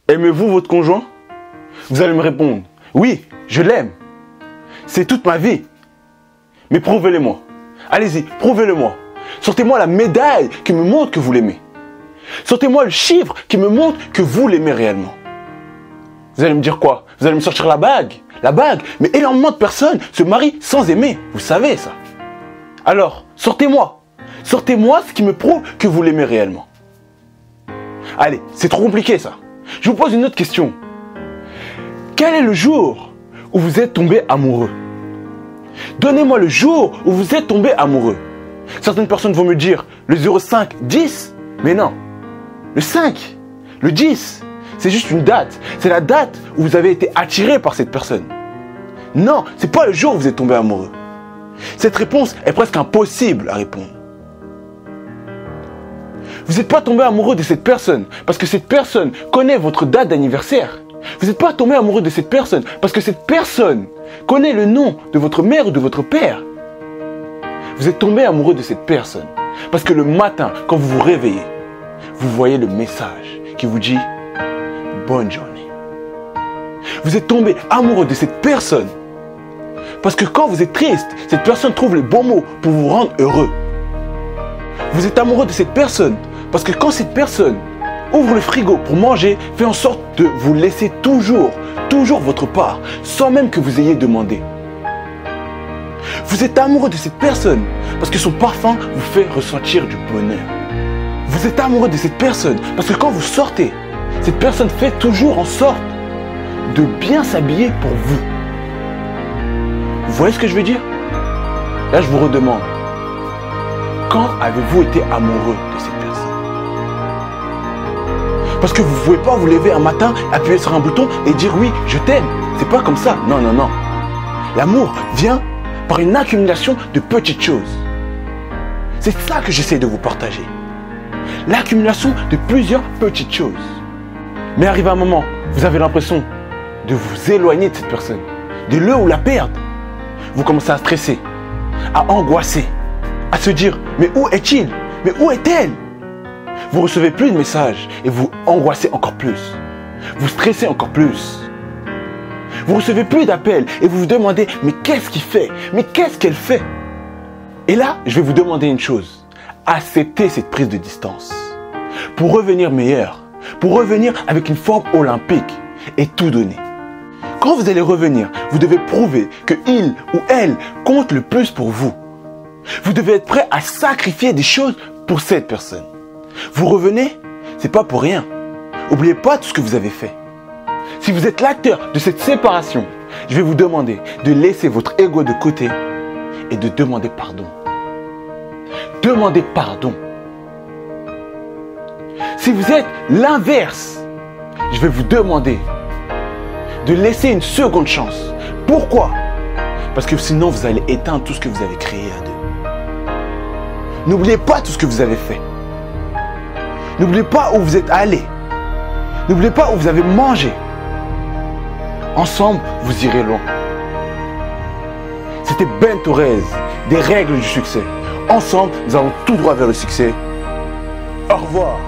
Aimez-vous votre conjoint? Vous allez me répondre, oui, je l'aime. C'est toute ma vie. Mais prouvez-le-moi. Allez-y, prouvez-le-moi. Sortez-moi la médaille qui me montre que vous l'aimez. Sortez-moi le chiffre qui me montre que vous l'aimez réellement. Vous allez me dire quoi? Vous allez me sortir la bague? La bague? Mais énormément de personnes se marient sans aimer. Vous savez ça. Alors, sortez-moi. Sortez-moi ce qui me prouve que vous l'aimez réellement. Allez, c'est trop compliqué ça. Je vous pose une autre question. Quel est le jour où vous êtes tombé amoureux? Donnez-moi le jour où vous êtes tombé amoureux. Certaines personnes vont me dire le 05, 10. Mais non. Le 5, le 10, c'est juste une date. C'est la date où vous avez été attiré par cette personne. Non, c'est pas le jour où vous êtes tombé amoureux. Cette réponse est presque impossible à répondre. Vous n'êtes pas tombé amoureux de cette personne parce que cette personne connaît votre date d'anniversaire. Vous n'êtes pas tombé amoureux de cette personne parce que cette personne connaît le nom de votre mère ou de votre père. Vous êtes tombé amoureux de cette personne parce que le matin, quand vous vous réveillez, vous voyez le message qui vous dit « Bonne journée ». Vous êtes tombé amoureux de cette personne parce que quand vous êtes triste, cette personne trouve les bons mots pour vous rendre heureux. Vous êtes amoureux de cette personne parce que quand cette personne ouvre le frigo pour manger, fait en sorte de vous laisser toujours votre part, sans même que vous ayez demandé. Vous êtes amoureux de cette personne parce que son parfum vous fait ressentir du bonheur. Vous êtes amoureux de cette personne parce que quand vous sortez, cette personne fait toujours en sorte de bien s'habiller pour vous. Vous voyez ce que je veux dire? Là, je vous redemande. Quand avez-vous été amoureux de cette personne? Parce que vous ne pouvez pas vous lever un matin, appuyer sur un bouton et dire oui, je t'aime. C'est pas comme ça. Non, non, non. L'amour vient par une accumulation de petites choses. C'est ça que j'essaie de vous partager. L'accumulation de plusieurs petites choses. Mais arrive un moment, vous avez l'impression de vous éloigner de cette personne, de le ou la perdre. Vous commencez à stresser, à angoisser, à se dire mais où est-il? Mais où est-elle? Vous recevez plus de messages et vous angoissez encore plus. Vous stressez encore plus. Vous recevez plus d'appels et vous vous demandez mais qu'est-ce qu'il fait? Mais qu'est-ce qu'elle fait? Et là, je vais vous demander une chose. Acceptez cette prise de distance. Pour revenir meilleur, pour revenir avec une forme olympique et tout donner. Quand vous allez revenir, vous devez prouver que il ou elle compte le plus pour vous. Vous devez être prêt à sacrifier des choses pour cette personne. Vous revenez, c'est pas pour rien. N'oubliez pas tout ce que vous avez fait. Si vous êtes l'acteur de cette séparation, je vais vous demander de laisser votre ego de côté et de demander pardon. Demandez pardon. Si vous êtes l'inverse, je vais vous demander de laisser une seconde chance. Pourquoi? Parce que sinon vous allez éteindre tout ce que vous avez créé à deux. N'oubliez pas tout ce que vous avez fait. N'oubliez pas où vous êtes allé. N'oubliez pas où vous avez mangé. Ensemble, vous irez loin. C'était Ben Torres, des règles du succès. Ensemble, nous allons tout droit vers le succès. Au revoir.